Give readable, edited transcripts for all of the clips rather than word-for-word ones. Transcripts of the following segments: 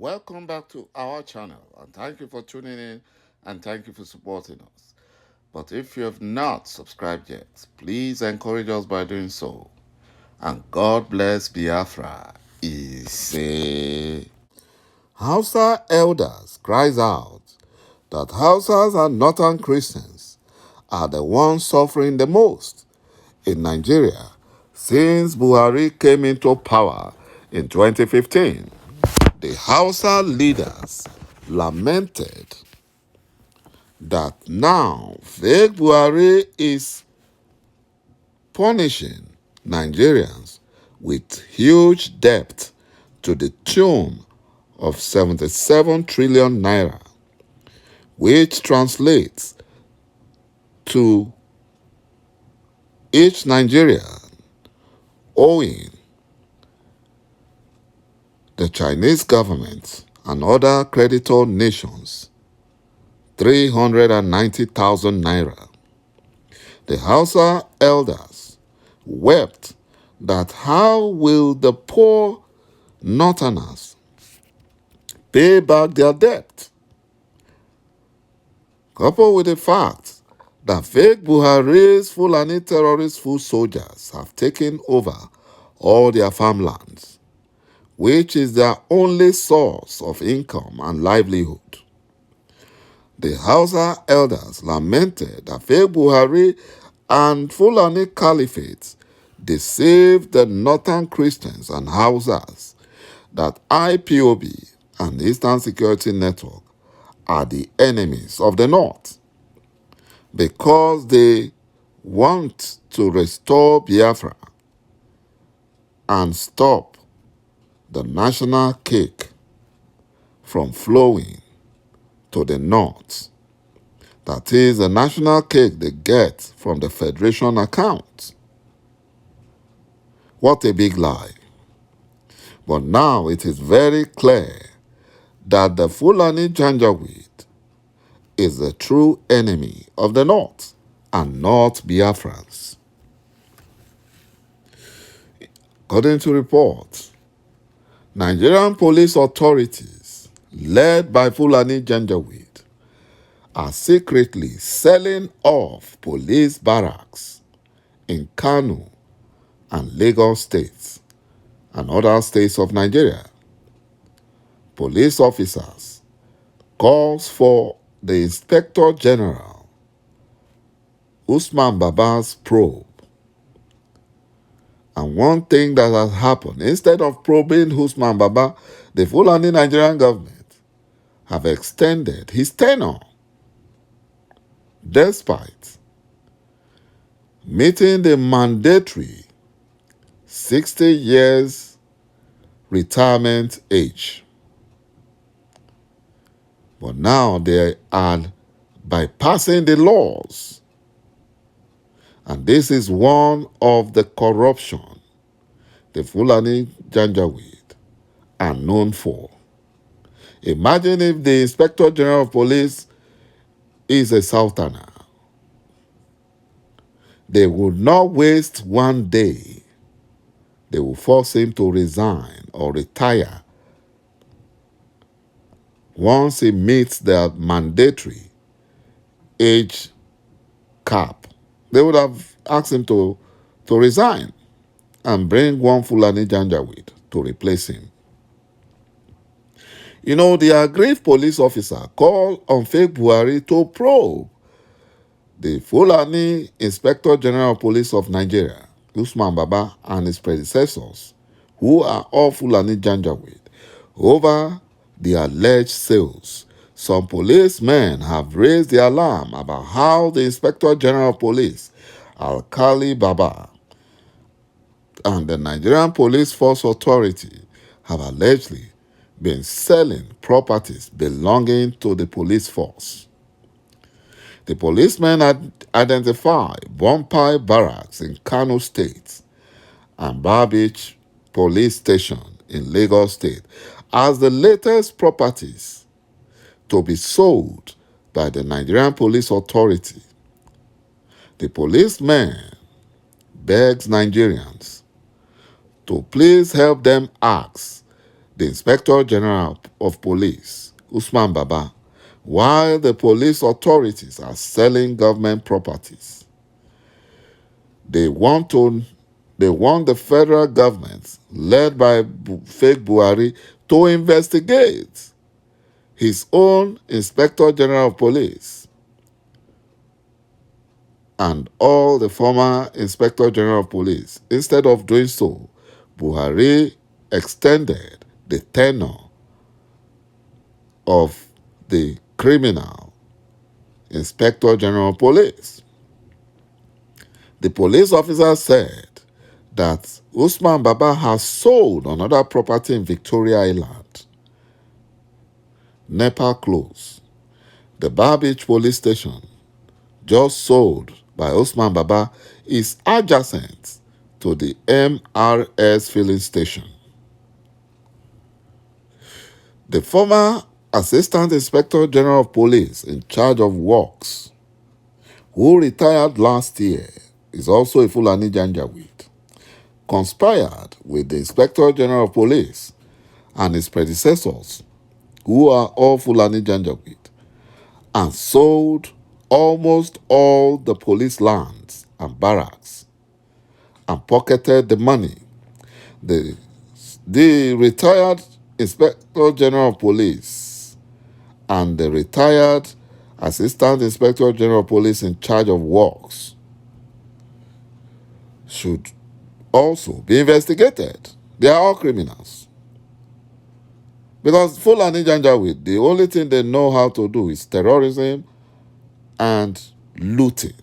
welcome back to our channel, and thank you for tuning in and thank you for supporting us. But if you have not subscribed yet, please encourage us by doing so. And God bless Biafra. Hausa elders cries out that Hausas and Northern Christians are the ones suffering the most in Nigeria since Buhari came into power in 2015. The Hausa leaders lamented that now fake Buhari is punishing Nigerians with huge debt to the tune of 77 trillion naira, which translates to each Nigerian owing the Chinese government and other creditor nations 390,000 naira. The Hausa elders wept that how will the poor Northerners pay back their debt, coupled with the fact that fake Buhari's Fulani terrorist foot soldiers have taken over all their farmlands, which is their only source of income and livelihood. The Hausa elders lamented that fake Buhari and Fulani caliphates deceived the Northern Christians and Hausas that IPOB and Eastern Security Network are the enemies of the North because they want to restore Biafra and stop the national cake from flowing to the North. That is the national cake they get from the Federation account. What a big lie. But now it is very clear that the Fulani Janjaweed is the true enemy of the North and not Biafrans. According to reports, Nigerian police authorities, led by Fulani Janjaweed, are secretly selling off police barracks in Kano and Lagos states and other states of Nigeria. Police officers calls for the Inspector General Usman Baba's probe. And one thing that has happened, instead of probing Usman Baba, the Fulani Nigerian government have extended his tenure despite meeting the mandatory 60 years retirement age. But now they are bypassing the laws. And this is one of the corruption the Fulani Janjaweed are known for. Imagine if the Inspector General of Police is a Southerner. They would not waste one day. They will force him to resign or retire once he meets the mandatory age cap. They would have asked him to resign and bring one Fulani Janjaweed to replace him. You know, the aggrieved police officer called on fake Buhari to probe the Fulani Inspector General of Police of Nigeria, Usman Baba, and his predecessors, who are all Fulani Janjaweed, over the alleged sales. Some policemen have raised the alarm about how the Inspector General of Police, Alkali Baba, and the Nigerian Police Force Authority have allegedly been selling properties belonging to the police force. The policemen identified Œİ Barracks in Kano State and Beach Police Station in Lagos State as the latest properties to be sold by the Nigerian Police Authority. The policemen begs Nigerians to please help them ask the Inspector General of Police, Usman Baba, while the police authorities are selling government properties. They want the federal government, led by fake Buhari, to investigate his own Inspector General of Police and all the former Inspector General of Police. Instead of doing so, Buhari extended the tenure of the criminal Inspector General of Police. The police officer said that Usman Baba has sold another property in Victoria Island, Nepal Close. The Bar Beach police station, just sold by Usman Baba, is adjacent to the MRS filling station. The former Assistant Inspector General of Police in charge of works, who retired last year, is also a Fulani Janjaweed, conspired with the Inspector General of Police and his predecessors, who are all Fulani Janjaweed, and sold almost all the police lands and barracks and pocketed the money. The retired Inspector General of Police and the retired Assistant Inspector General of Police in charge of works should also be investigated. They are all criminals. Because Fulani Janjaweed, the only thing they know how to do is terrorism and looting.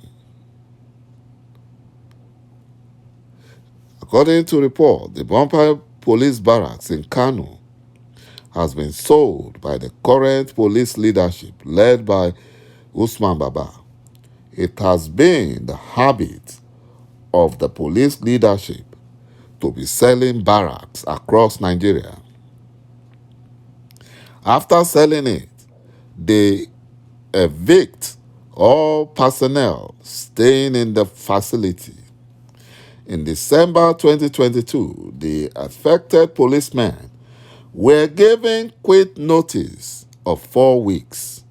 According to report, the Buhari police barracks in Kano has been sold by the current police leadership led by Usman Baba. It has been the habit of the police leadership to be selling barracks across Nigeria. After selling it, they evict all personnel staying in the facility. In December 2022, the affected policemen were given quit notice of 4 weeks.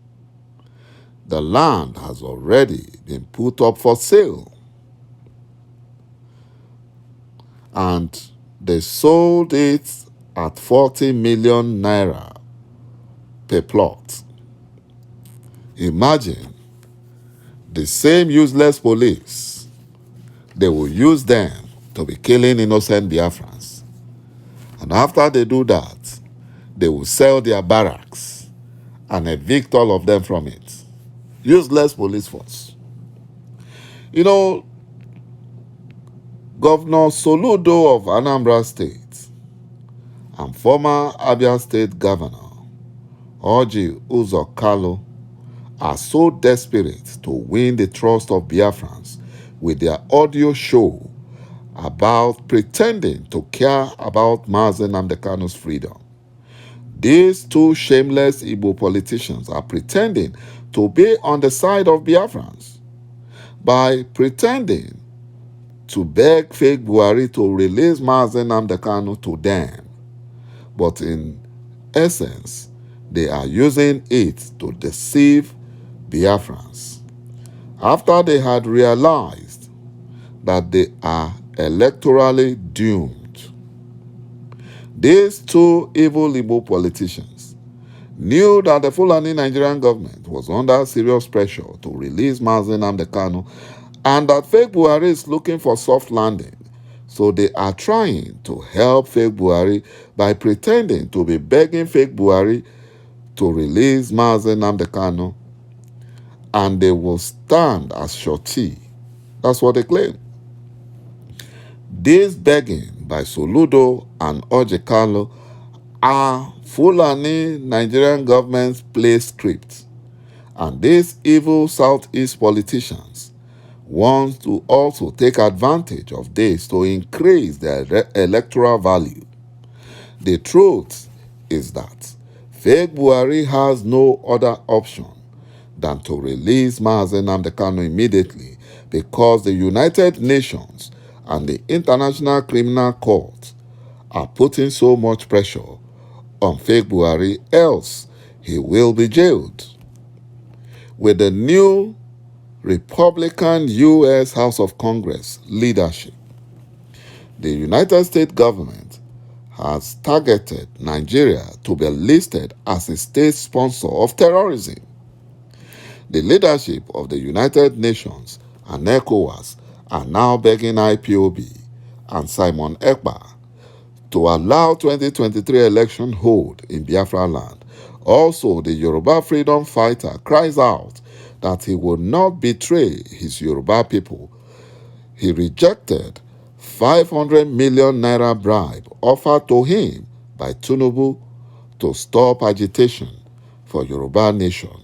The land has already been put up for sale, and they sold it at 40 million naira per plot. Imagine the same useless police, they will use them to be killing innocent Biafrans. And after they do that, they will sell their barracks and evict all of them from it. Useless police force. You know, Governor Soludo of Anambra State and former Abia State Governor 噚ọ̀ are so desperate to win the trust of Biafrans with their audio show about pretending to care about Mazi Nnamdi Kanu's freedom. These two shameless Igbo politicians are pretending to be on the side of Biafrans by pretending to beg fake Buhari to release Mazi Nnamdi Kanu to them. But in essence, they are using it to deceive Biafrans. After they had realized that they are electorally doomed, these two evil Igbo politicians knew that the Fulani Nigerian government was under serious pressure to release Mazi Nnamdi Kanu and that fake Buhari is looking for soft landing. So they are trying to help fake Buhari by pretending to be begging fake Buhari to release Mazi Nnamdi Kanu, and they will stand as surety. That's what they claim. This begging by Soludo and န့ọ̀ are Fulani Nigerian government's play script, and these evil Southeast politicians want to also take advantage of this to increase their electoral value. The truth is that fake Buhari has no other option than to release Mazi Nnamdi Kanu immediately, because the United Nations and the International Criminal Court are putting so much pressure on fake Buhari, else he will be jailed. With the new Republican U.S. House of Congress leadership, the United States government has targeted Nigeria to be listed as a state sponsor of terrorism. The leadership of the United Nations and ECOWAS are now begging IPOB and Simon Ekpa to allow 2023 election hold in Biafra land. Also, the Yoruba freedom fighter cries out that he will not betray his Yoruba people. He rejected 500 million naira bribe offered to him by Tinubu to stop agitation for Yoruba nation.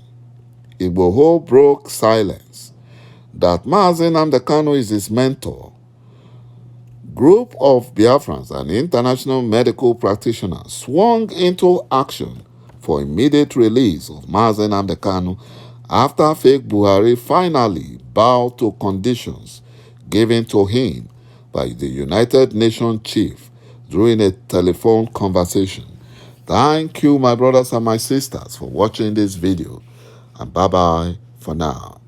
Igboho broke silence that Mazi Nnamdi Kanu is his mentor. Group of Biafrans and international medical practitioners swung into action for immediate release of Mazi Nnamdi Kanu after fake Buhari finally bowed to conditions given to him by the United Nations chief during a telephone conversation. Thank you, my brothers and my sisters, for watching this video, and bye-bye for now.